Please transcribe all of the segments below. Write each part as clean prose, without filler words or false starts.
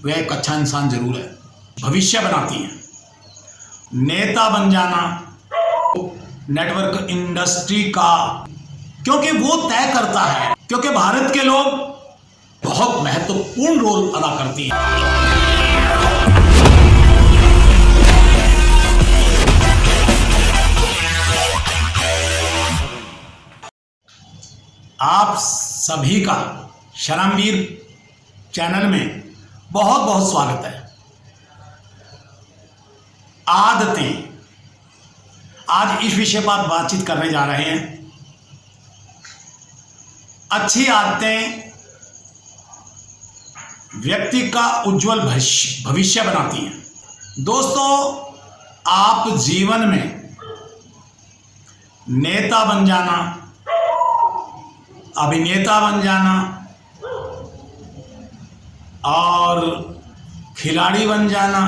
वह एक अच्छा इंसान जरूर है, भविष्य बनाती हैं। नेता बन जाना नेटवर्क इंडस्ट्री का, क्योंकि वो तय करता है, क्योंकि भारत के लोग बहुत महत्वपूर्ण रोल अदा करती हैं। आप सभी का शर्मवीर चैनल में बहुत बहुत स्वागत है। आदतें, आज इस विषय पर बातचीत करने जा रहे हैं। अच्छी आदतें व्यक्ति का उज्जवल भविष्य बनाती हैं। दोस्तों, आप जीवन में नेता बन जाना, अभिनेता बन जाना और खिलाड़ी बन जाना,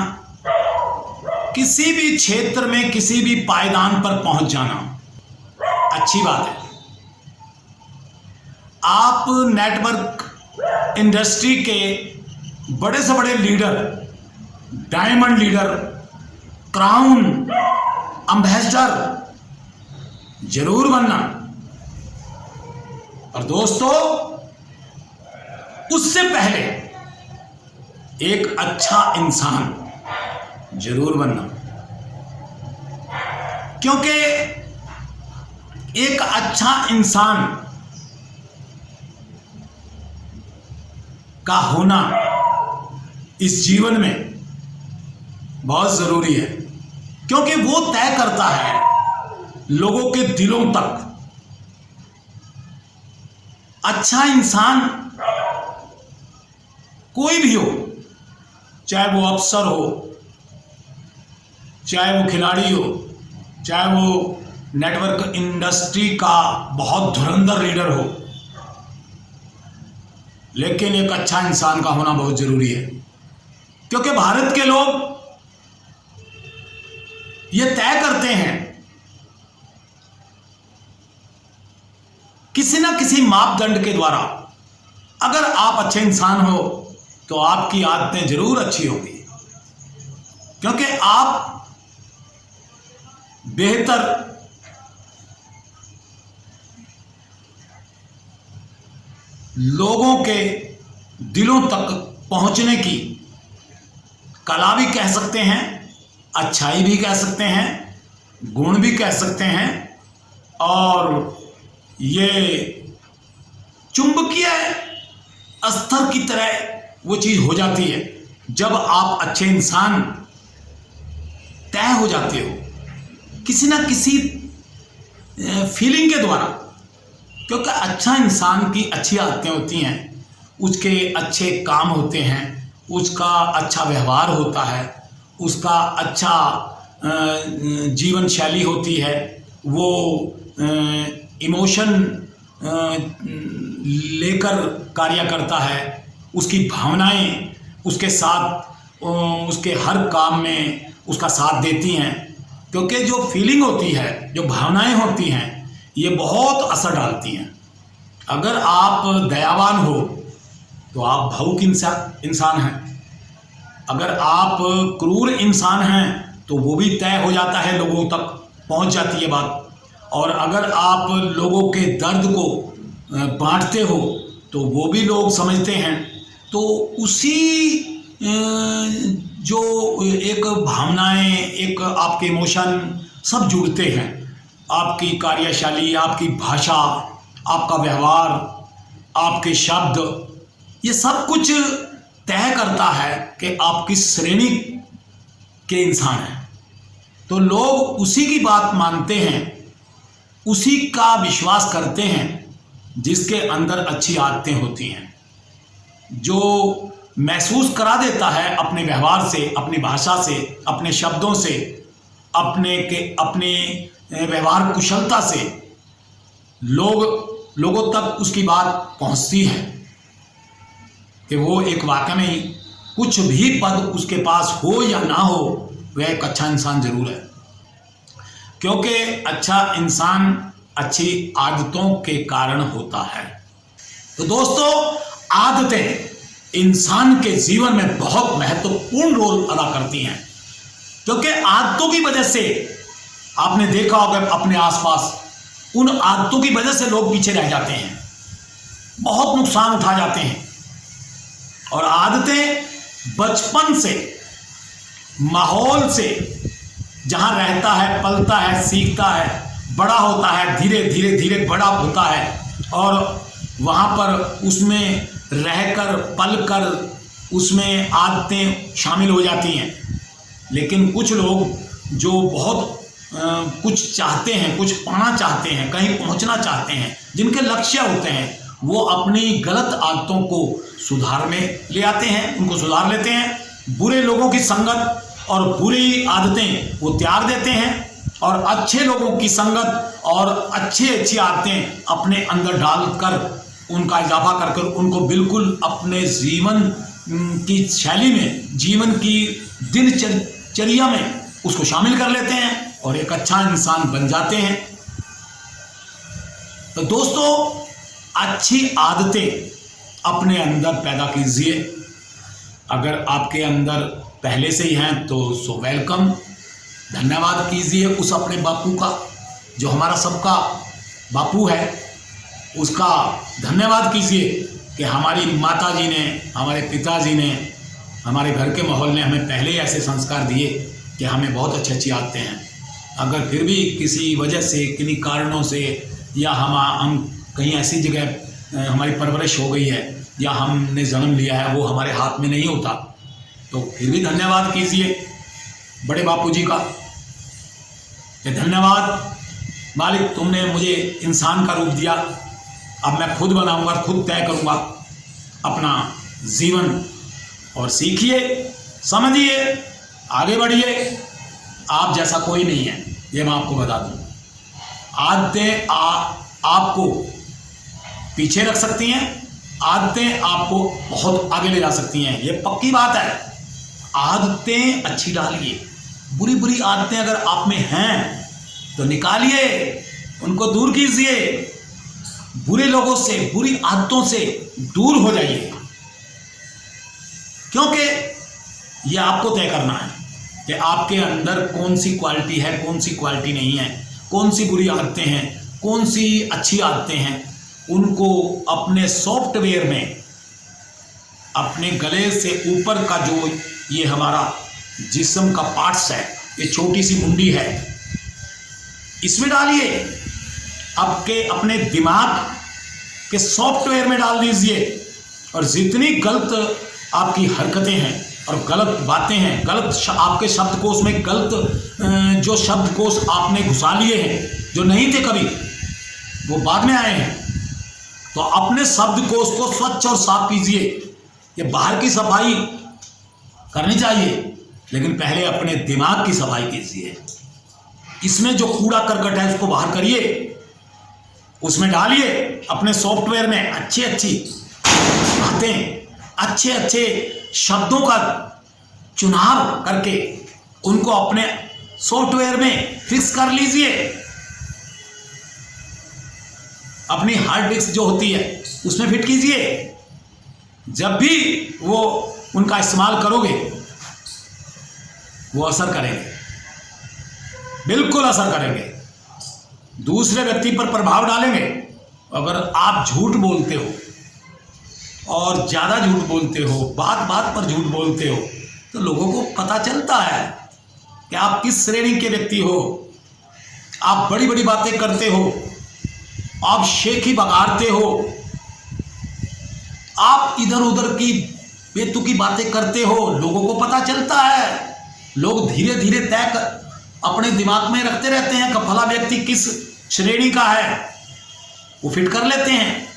किसी भी क्षेत्र में किसी भी पायदान पर पहुंच जाना अच्छी बात है। आप नेटवर्क इंडस्ट्री के बड़े से बड़े leader, diamond leader, crown ambassador जरूर बनना। और दोस्तों, उससे पहले एक अच्छा इंसान जरूर बनना, क्योंकि एक अच्छा इंसान का होना इस जीवन में बहुत जरूरी है, क्योंकि वो तय करता है लोगों के दिलों तक। अच्छा इंसान कोई भी हो, चाहे वो अफसर हो, चाहे वो खिलाड़ी हो, चाहे वो नेटवर्क इंडस्ट्री का बहुत धुरंधर लीडर हो, लेकिन एक अच्छा इंसान का होना बहुत जरूरी है, क्योंकि भारत के लोग ये तय करते हैं किसी ना किसी मापदंड के द्वारा। अगर आप अच्छे इंसान हो तो आपकी आदतें जरूर अच्छी होंगी, क्योंकि आप बेहतर लोगों के दिलों तक पहुंचने की कला भी कह सकते हैं, अच्छाई भी कह सकते हैं, गुण भी कह सकते हैं। और ये चुंबकीय अस्तर की तरह वो चीज हो जाती है जब आप अच्छे इंसान तय हो जाते हो किसी ना किसी फीलिंग के द्वारा। क्योंकि अच्छा इंसान की अच्छी आदतें होती हैं, उसके अच्छे काम होते हैं, उसका अच्छा व्यवहार होता है, उसका अच्छा जीवन शैली होती है, वो इमोशन लेकर कार्य करता है, उसकी भावनाएं उसके साथ उसके हर काम में उसका साथ देती हैं। क्योंकि जो फीलिंग होती है, जो भावनाएं होती हैं, ये बहुत असर डालती हैं। अगर आप दयावान हो तो आप भावुक इंसान हैं। अगर आप क्रूर इंसान हैं तो वो भी तय हो जाता है, लोगों तक पहुंच जाती है बात। और अगर आप लोगों के दर्द को बांटते हो तो वो भी लोग समझते हैं। तो उसी जो एक भावनाएं, एक आपके इमोशन सब जुड़ते हैं। आपकी कार्यशैली, आपकी भाषा, आपका व्यवहार, आपके शब्द, ये सब कुछ तय करता है कि आप किस श्रेणी के इंसान हैं। तो लोग उसी की बात मानते हैं, उसी का विश्वास करते हैं जिसके अंदर अच्छी आदतें होती हैं, जो महसूस करा देता है अपने व्यवहार से, अपनी भाषा से, अपने शब्दों से, अपने व्यवहार कुशलता से लोगों तक उसकी बात पहुंचती है कि वो एक वाकई में कुछ भी पद उसके पास हो या ना हो, वह एक अच्छा इंसान जरूर है। क्योंकि अच्छा इंसान अच्छी आदतों के कारण होता है। तो दोस्तों, आदतें इंसान के जीवन में बहुत महत्वपूर्ण रोल अदा करती हैं, क्योंकि आदतों की वजह से आपने देखा होगा अपने आसपास, उन आदतों की वजह से लोग पीछे रह जाते हैं, बहुत नुकसान उठा जाते हैं। और आदतें बचपन से, माहौल से, जहां रहता है, पलता है, सीखता है, बड़ा होता है, धीरे धीरे धीरे बड़ा होता है और वहां पर उसमें रहकर, पलकर उसमें आदतें शामिल हो जाती हैं। लेकिन कुछ लोग जो बहुत कुछ चाहते हैं, कुछ पाना चाहते हैं, कहीं पहुंचना चाहते हैं, जिनके लक्ष्य होते हैं, वो अपनी गलत आदतों को सुधार में ले आते हैं, उनको सुधार लेते हैं। बुरे लोगों की संगत और बुरी आदतें वो त्याग देते हैं और अच्छे लोगों की संगत और अच्छी आदतें अपने अंदर डालकर उनका इजाफा कर उनको बिल्कुल अपने जीवन की शैली में, जीवन की दिनचर्या में उसको शामिल कर लेते हैं और एक अच्छा इंसान बन जाते हैं। तो दोस्तों, अच्छी आदतें अपने अंदर पैदा कीजिए। अगर आपके अंदर पहले से ही हैं तो सो वेलकम, धन्यवाद कीजिए उस अपने बापू का, जो हमारा सबका बापू है, उसका धन्यवाद कीजिए कि हमारी माता जी ने, हमारे पिताजी ने, हमारे घर के माहौल ने हमें पहले ही ऐसे संस्कार दिए कि हमें बहुत अच्छी आदतें हैं। अगर फिर भी किसी वजह से, किन्हीं कारणों से, या हम कहीं ऐसी जगह हमारी परवरिश हो गई है या हमने जन्म लिया है, वो हमारे हाथ में नहीं होता, तो फिर भी धन्यवाद कीजिए बड़े बापूजी का। ये धन्यवाद मालिक, तुमने मुझे इंसान का रूप दिया, अब मैं खुद बनाऊंगा, खुद तय करूंगा अपना जीवन। और सीखिए, समझिए, आगे बढ़िए। आप जैसा कोई नहीं है, ये मैं आपको बता दूं। आदतें आपको पीछे रख सकती हैं, आदतें आपको बहुत आगे ले जा सकती हैं, ये पक्की बात है। आदतें अच्छी डालिए, बुरी बुरी आदतें अगर आप में हैं तो निकालिए, उनको दूर कीजिए, बुरे लोगों से, बुरी आदतों से दूर हो जाइए, क्योंकि ये आपको तय करना है कि आपके अंदर कौन सी क्वालिटी है, कौन सी क्वालिटी नहीं है, कौन सी बुरी आदतें हैं, कौन सी अच्छी आदतें हैं। उनको अपने सॉफ्टवेयर में, अपने गले से ऊपर का जो ये हमारा जिस्म का पार्ट्स है, ये छोटी सी मुंडी है, इसमें डालिए, अपने दिमाग के सॉफ्टवेयर में डाल दीजिए। और जितनी गलत आपकी हरकतें हैं और गलत बातें हैं, गलत आपके शब्दकोश में गलत जो शब्दकोश आपने घुसा लिए हैं, जो नहीं थे कभी, वो बाद में आए हैं, तो अपने शब्दकोश को स्वच्छ और साफ कीजिए। ये बाहर की सफाई करनी चाहिए, लेकिन पहले अपने दिमाग की सफाई कीजिए। इसमें जो कूड़ा करकट है उसको बाहर करिए, उसमें डालिए, अपने सॉफ्टवेयर में अच्छी बातें, अच्छे शब्दों का चुनाव करके उनको अपने सॉफ्टवेयर में फिक्स कर लीजिए। अपनी हार्ड डिस्क जो होती है उसमें फिट कीजिए। जब भी वो उनका इस्तेमाल करोगे, वो असर करेंगे, बिल्कुल असर करेंगे, दूसरे व्यक्ति पर प्रभाव डालेंगे। अगर आप झूठ बोलते हो और ज़्यादा झूठ बोलते हो, बात बात पर झूठ बोलते हो, तो लोगों को पता चलता है कि आप किस श्रेणी के व्यक्ति हो। आप बड़ी बड़ी बातें करते हो, आप शेखी बगाड़ते हो, आप इधर उधर की बेतुकी बातें करते हो, लोगों को पता चलता है। लोग धीरे धीरे तय अपने दिमाग में रखते रहते हैं कि फला व्यक्ति किस श्रेणी का है, वो फिट कर लेते हैं।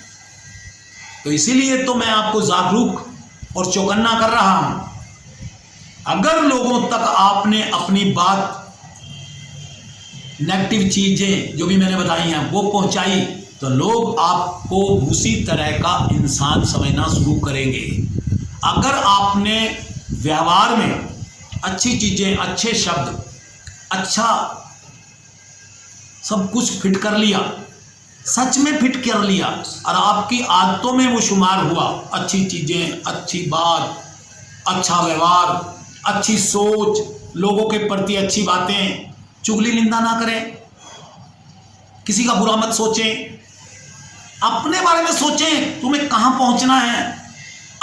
तो इसीलिए तो मैं आपको जागरूक और चौकन्ना कर रहा हूं। अगर लोगों तक आपने अपनी बात, नेगेटिव चीजें जो भी मैंने बताई हैं वो पहुंचाई, तो लोग आपको उसी तरह का इंसान समझना शुरू करेंगे। अगर आपने व्यवहार में अच्छी चीजें, अच्छे शब्द, अच्छा सब कुछ फिट कर लिया, सच में फिट कर लिया और आपकी आदतों में वो शुमार हुआ, अच्छी चीज़ें, अच्छी बात, अच्छा व्यवहार, अच्छी सोच, लोगों के प्रति अच्छी बातें, चुगली निंदा ना करें, किसी का बुरा मत सोचें, अपने बारे में सोचें तुम्हें कहाँ पहुँचना है,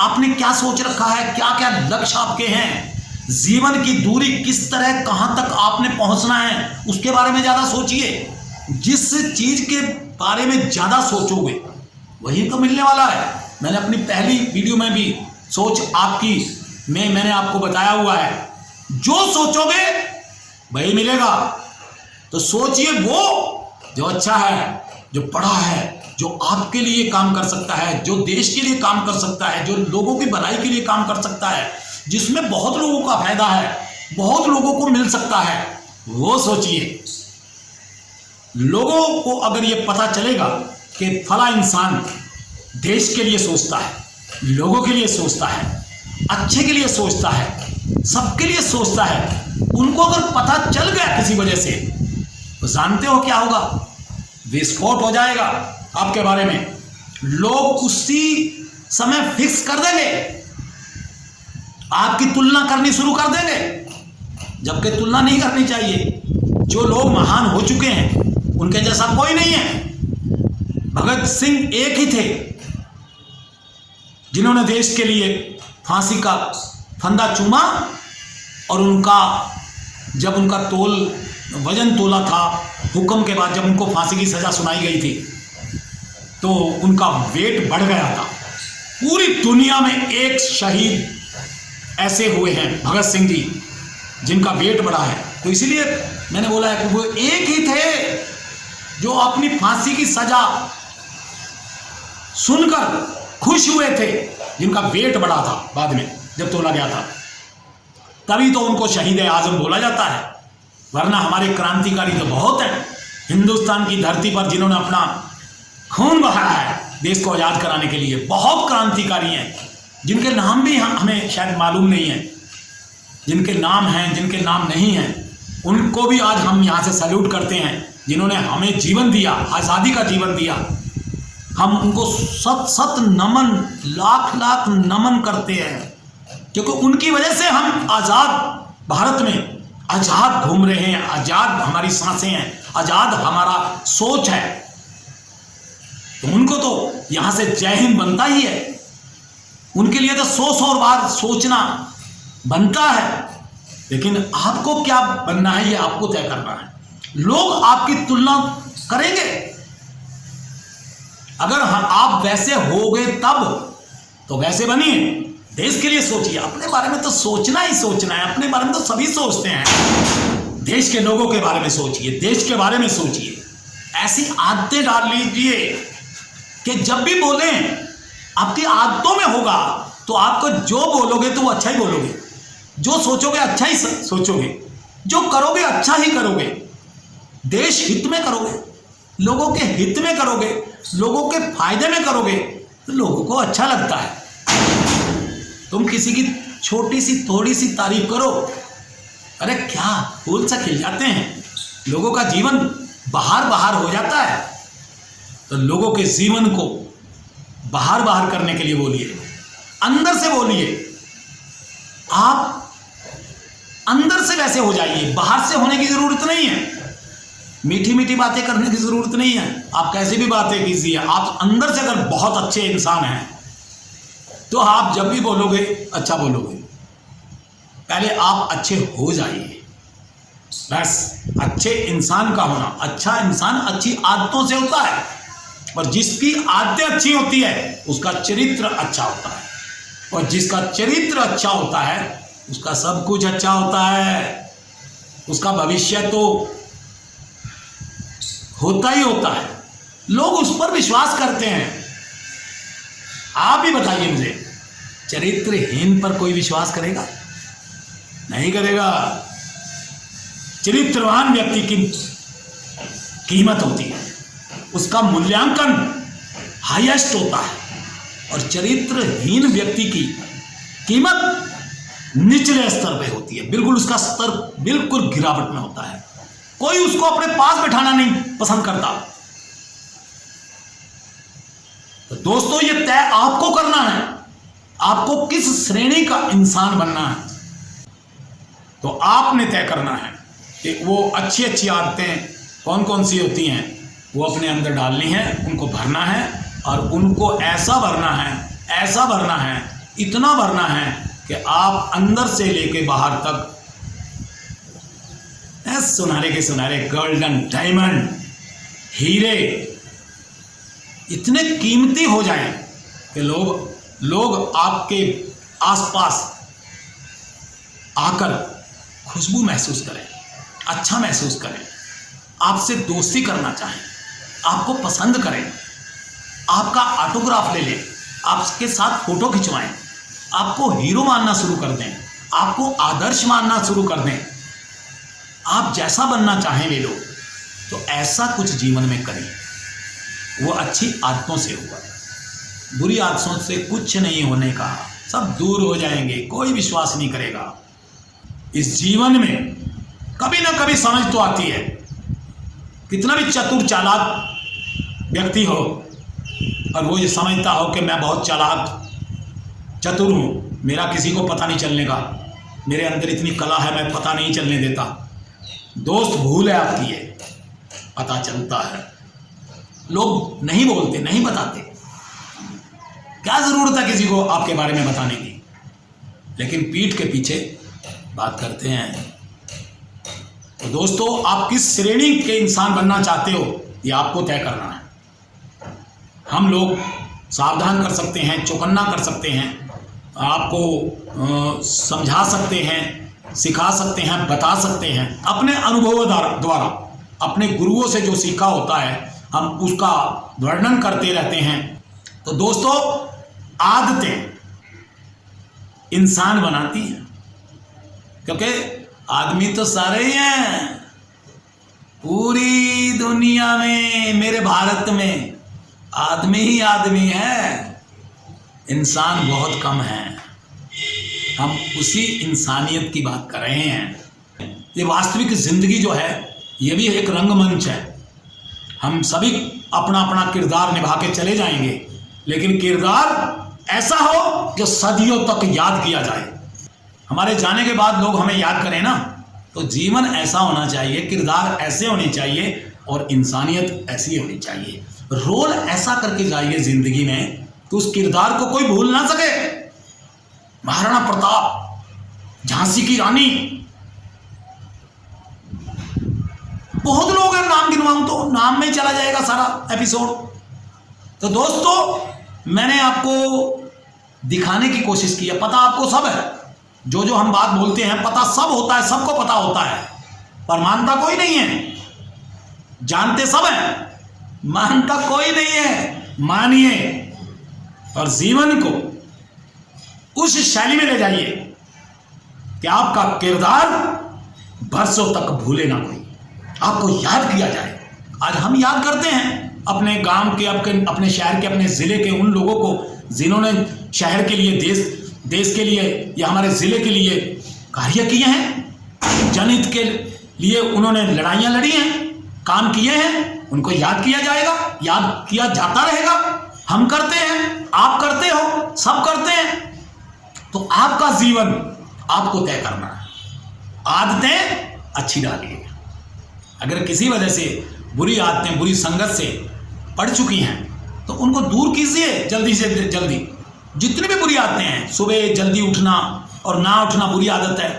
आपने क्या सोच रखा है, क्या क्या लक्ष्य आपके हैं, जीवन की दूरी किस तरह कहाँ तक आपने पहुँचना है, उसके बारे में ज़्यादा सोचिए। जिस चीज़ के बारे में ज़्यादा सोचोगे वही तो मिलने वाला है। मैंने अपनी पहली वीडियो में भी सोच आपकी मैंने आपको बताया हुआ है, जो सोचोगे वही मिलेगा। तो सोचिए वो जो अच्छा है, जो पढ़ा है, जो आपके लिए काम कर सकता है, जो देश के लिए काम कर सकता है, जो लोगों की भलाई के लिए काम कर सकता है, जिसमें बहुत लोगों का फायदा है, बहुत लोगों को मिल सकता है, वो सोचिए। लोगों को अगर ये पता चलेगा कि फला इंसान देश के लिए सोचता है, लोगों के लिए सोचता है, अच्छे के लिए सोचता है, सबके लिए सोचता है, उनको अगर पता चल गया किसी वजह से, तो जानते हो क्या होगा? विस्फोट हो जाएगा आपके बारे में। लोग उसी समय फिक्स कर देंगे, आपकी तुलना करनी शुरू कर देंगे, जबकि तुलना नहीं करनी चाहिए। जो लोग महान हो चुके हैं उनके जैसा कोई नहीं है। भगत सिंह एक ही थे जिन्होंने देश के लिए फांसी का फंदा चूमा, और जब उनका वजन तोला था हुक्म के बाद, जब उनको फांसी की सजा सुनाई गई थी, तो उनका वेट बढ़ गया था। पूरी दुनिया में एक शहीद ऐसे हुए हैं भगत सिंह जी जिनका वेट बढ़ा है। तो इसलिए मैंने बोला है कि वो एक ही थे जो अपनी फांसी की सजा सुनकर खुश हुए थे, जिनका वेट बढ़ा था बाद में जब तोला गया था। तभी तो उनको शहीद आजम बोला जाता है, वरना हमारे क्रांतिकारी तो बहुत हैं हिंदुस्तान की धरती पर जिन्होंने अपना खून बहाया है देश को आज़ाद कराने के लिए। बहुत क्रांतिकारी हैं जिनके नाम भी हमें शायद मालूम नहीं है, जिनके नाम हैं, जिनके नाम नहीं हैं, उनको भी आज हम यहाँ से सैल्यूट करते हैं, जिन्होंने हमें जीवन दिया, आज़ादी का जीवन दिया। हम उनको सत सत नमन, लाख लाख नमन करते हैं, क्योंकि उनकी वजह से हम आज़ाद भारत में आज़ाद घूम रहे हैं, आज़ाद हमारी सांसें हैं, आज़ाद हमारा सोच है। तो उनको तो यहाँ से जय हिंद बनता ही है, उनके लिए तो 100 बार सोचना बनता है। लेकिन आपको क्या बनना है ये आपको तय करना है। लोग आपकी तुलना करेंगे, अगर आप वैसे होगे तब तो वैसे बनिए, देश के लिए सोचिए। अपने बारे में तो सोचना ही सोचना है, अपने बारे में तो सभी सोचते हैं। देश के लोगों के बारे में सोचिए, देश के बारे में सोचिए। ऐसी आदतें डाल लीजिए कि जब भी बोलें आपकी आदतों में होगा, तो आपको जो बोलोगे तो वो अच्छा ही बोलोगे, जो सोचोगे अच्छा ही सोचोगे, जो करोगे अच्छा ही करोगे, देश हित में करोगे, लोगों के हित में करोगे, लोगों के फायदे में करोगे, तो लोगों को अच्छा लगता है। तुम किसी की छोटी सी थोड़ी सी तारीफ करो, अरे क्या फूल सा खिल जाते हैं, लोगों का जीवन बाहर बाहर हो जाता है। तो लोगों के जीवन को बाहर बाहर करने के लिए बोलिए, अंदर से बोलिए। आप अंदर से वैसे हो जाइए, बाहर से होने की जरूरत नहीं है, मीठी मीठी बातें करने की जरूरत नहीं है। आप कैसी भी बातें कीजिए, आप अंदर से अगर बहुत अच्छे इंसान हैं तो आप जब भी बोलोगे अच्छा बोलोगे। पहले आप अच्छे हो जाइए, बस। अच्छे इंसान का होना, अच्छा इंसान अच्छी आदतों से होता है, और जिसकी आदतें अच्छी होती है उसका चरित्र अच्छा होता है, और जिसका चरित्र अच्छा होता है उसका सब कुछ अच्छा होता है, उसका भविष्य तो होता ही होता है। लोग उस पर विश्वास करते हैं। आप ही बताइए मुझे, चरित्रहीन पर कोई विश्वास करेगा? नहीं करेगा। चरित्रवान व्यक्ति की कीमत होती है, उसका मूल्यांकन हाईएस्ट होता है, और चरित्रहीन व्यक्ति की कीमत निचले स्तर पे होती है, बिल्कुल उसका स्तर बिल्कुल गिरावट में होता है। कोई उसको अपने पास बैठाना नहीं पसंद करता। दोस्तों ये तय आपको करना है, आपको किस श्रेणी का इंसान बनना है, तो आपने तय करना है कि वो अच्छी अच्छी आदतें कौन कौन सी होती हैं वो अपने अंदर डालनी है, उनको भरना है और उनको ऐसा भरना है, ऐसा भरना है, इतना भरना है कि आप अंदर से लेके बाहर तक सुनहरे के सुनहरे गोल्डन डायमंड हीरे इतने कीमती हो जाएं कि लोग आपके आसपास आकर खुशबू महसूस करें, अच्छा महसूस करें, आपसे दोस्ती करना चाहें, आपको पसंद करें, आपका ऑटोग्राफ ले लें, आपके साथ फोटो खिंचवाएं, आपको हीरो मानना शुरू कर दें, आपको आदर्श मानना शुरू कर दें। आप जैसा बनना चाहें वे लोग, तो ऐसा कुछ जीवन में करें। वो अच्छी आदतों से होगा, बुरी आदतों से कुछ नहीं होने का, सब दूर हो जाएंगे, कोई विश्वास नहीं करेगा। इस जीवन में कभी ना कभी समझ तो आती है, कितना भी चतुर चालाक व्यक्ति हो और वो ये समझता हो कि मैं बहुत चालाक चतुर हूँ, मेरा किसी को पता नहीं चलने का, मेरे अंदर इतनी कला है, मैं पता नहीं चलने देता। दोस्त भूल है आपकी, ये पता चलता है, लोग नहीं बोलते, नहीं बताते, क्या जरूरत है किसी को आपके बारे में बताने की, लेकिन पीठ के पीछे बात करते हैं। तो दोस्तों आप किस श्रेणी के इंसान बनना चाहते हो ये आपको तय करना है। हम लोग सावधान कर सकते हैं, चौकन्ना कर सकते हैं, आपको समझा सकते हैं, सिखा सकते हैं, बता सकते हैं, अपने अनुभवों द्वारा, अपने गुरुओं से जो सीखा होता है हम उसका वर्णन करते रहते हैं। तो दोस्तों आदतें इंसान बनाती हैं, क्योंकि आदमी तो सारे ही हैं पूरी दुनिया में, मेरे भारत में आदमी ही आदमी है, इंसान बहुत कम है। हम उसी इंसानियत की बात कर रहे हैं। ये वास्तविक जिंदगी जो है ये भी एक रंगमंच है, हम सभी अपना अपना किरदार निभा के चले जाएंगे, लेकिन किरदार ऐसा हो जो सदियों तक याद किया जाए। हमारे जाने के बाद लोग हमें याद करें ना, तो जीवन ऐसा होना चाहिए, किरदार ऐसे होने चाहिए और इंसानियत ऐसी होनी चाहिए। रोल ऐसा करके जाइए जिंदगी में कि उस किरदार को कोई भूल ना सके। महाराणा प्रताप, झांसी की रानी, बहुत लोग हैं, नाम गिनवाऊं तो नाम में चला जाएगा सारा एपिसोड। तो दोस्तों मैंने आपको दिखाने की कोशिश की है, पता आपको सब है, जो जो हम बात बोलते हैं पता सब होता है, सबको पता होता है, पर मानता कोई नहीं है। जानते सब हैं, मानता कोई नहीं है। मानिए और जीवन को उस शैली में ले जाइए कि आपका किरदार बरसों तक भूले ना कोई, आपको याद किया जाए। आज हम याद करते हैं अपने गांव के, अपने शहर के, अपने ज़िले के उन लोगों को जिन्होंने शहर के लिए, देश के लिए या हमारे ज़िले के लिए कार्य किए हैं, जनहित के लिए उन्होंने लड़ाइयाँ लड़ी हैं, काम किए हैं, उनको याद किया जाएगा, याद किया जाता रहेगा। हम करते हैं, आप करते हो, सब करते हैं। तो आपका जीवन आपको तय करना है। आदतें अच्छी डालिए, अगर किसी वजह से बुरी आदतें, बुरी संगत से पड़ चुकी हैं तो उनको दूर कीजिए जल्दी से जल्दी। जितनी भी बुरी आदतें हैं, सुबह जल्दी उठना और ना उठना बुरी आदत है,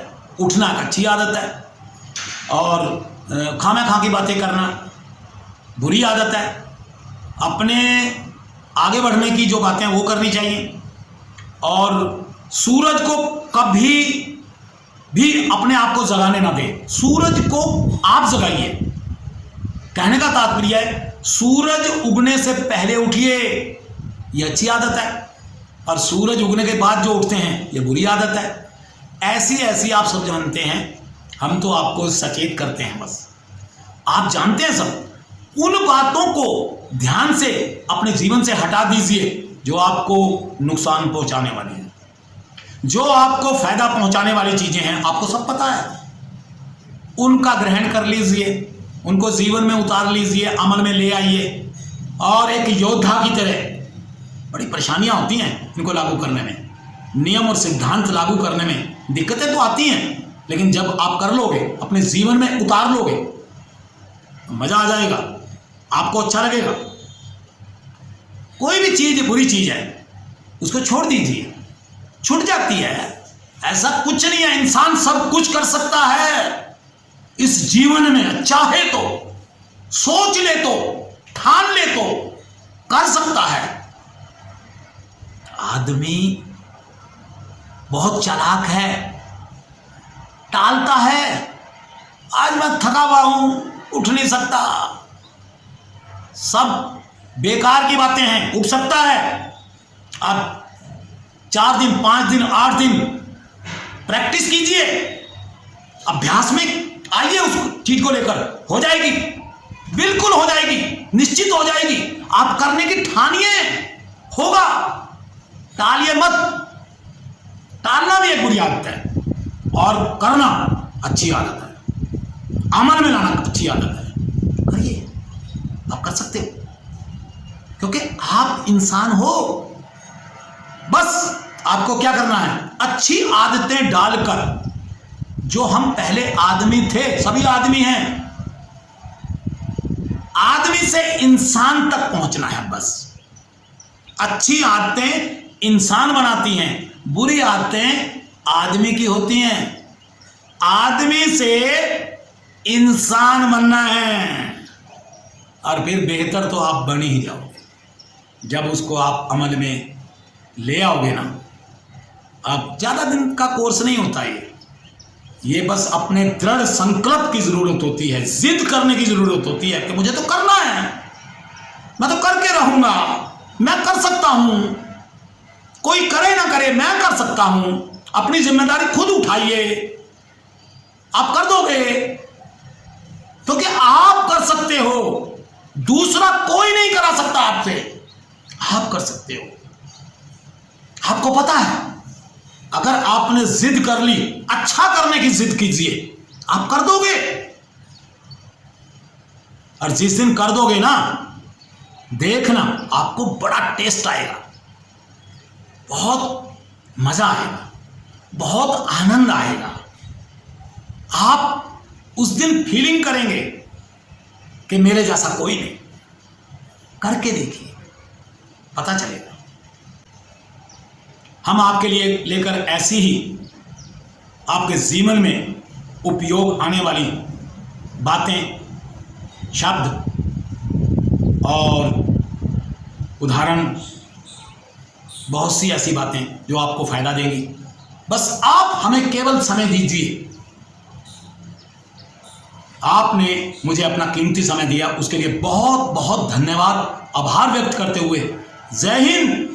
उठना एक अच्छी आदत है, और खामे खा की बातें करना बुरी आदत है। अपने आगे बढ़ने की जो बातें वो करनी चाहिए, और सूरज को कभी भी अपने आप को जगाने ना दें, सूरज को आप जगाइए। कहने का तात्पर्य है सूरज उगने से पहले उठिए, ये अच्छी आदत है, और सूरज उगने के बाद जो उठते हैं ये बुरी आदत है। ऐसी ऐसी आप सब जानते हैं, हम तो आपको सचेत करते हैं बस। आप जानते हैं सब, उन बातों को ध्यान से अपने जीवन से हटा दीजिए जो आपको नुकसान पहुंचाने वाली है, जो आपको फायदा पहुंचाने वाली चीजें हैं, आपको सब पता है। उनका ग्रहण कर लीजिए, उनको जीवन में उतार लीजिए, अमल में ले आइए, और एक योद्धा की तरह बड़ी परेशानियां होती हैं इनको लागू करने में, नियम और सिद्धांत लागू करने में दिक्कतें तो आती हैं, लेकिन जब आप कर लोगे, अपने जीवन में उतार लोगे तो मजा आ जाएगा, आपको अच्छा लगेगा। कोई भी चीज बुरी चीज है उसको छोड़ दीजिए, छूट जाती है। ऐसा कुछ नहीं है, इंसान सब कुछ कर सकता है इस जीवन में, चाहे तो, सोच ले तो, ठान ले तो कर सकता है। आदमी बहुत चालाक है, टालता है, आज मैं थका हुआ हूं, उठ नहीं सकता, सब बेकार की बातें हैं। उठ सकता है, आप 4 दिन 5 दिन 8 दिन प्रैक्टिस कीजिए, अभ्यास में आइए, उस चीज को लेकर हो जाएगी, बिल्कुल हो जाएगी, निश्चित हो जाएगी। आप करने की ठानिए, होगा, टालिए मत। टालना भी एक बुरी आदत है और करना अच्छी आदत है, अमल में लाना अच्छी आदत है। करिए, आप कर सकते हो, क्योंकि आप इंसान हो। बस आपको क्या करना है, अच्छी आदतें डालकर, जो हम पहले आदमी थे, सभी आदमी हैं, आदमी से इंसान तक पहुंचना है। बस अच्छी आदतें इंसान बनाती हैं, बुरी आदतें आदमी की होती हैं। आदमी से इंसान बनना है, और फिर बेहतर तो आप बन ही जाओगे जब उसको आप अमल में ले आओगे ना। अब ज़्यादा दिन का कोर्स नहीं होता ये बस अपने दृढ़ संकल्प की जरूरत होती है, जिद करने की जरूरत होती है कि मुझे तो करना है, मैं तो करके रहूंगा, मैं कर सकता हूं, कोई करे ना करे मैं कर सकता हूं। अपनी जिम्मेदारी खुद उठाइए, आप कर दोगे, क्योंकि आप कर सकते हो, दूसरा कोई नहीं करा सकता आपसे, आप कर सकते हो। आपको पता है, अगर आपने जिद कर ली, अच्छा करने की जिद कीजिए, आप कर दोगे। और जिस दिन कर दोगे ना, देखना आपको बड़ा टेस्ट आएगा, बहुत मजा आएगा, बहुत आनंद आएगा। आप उस दिन फीलिंग करेंगे कि मेरे जैसा कोई नहीं। करके देखिए, पता चलेगा। हम आपके लिए लेकर ऐसी ही आपके जीवन में उपयोग आने वाली बातें, शब्द और उदाहरण, बहुत सी ऐसी बातें जो आपको फायदा देंगी। बस आप हमें केवल समय दीजिए। आपने मुझे अपना कीमती समय दिया, उसके लिए बहुत बहुत धन्यवाद। आभार व्यक्त करते हुए जय हिंद,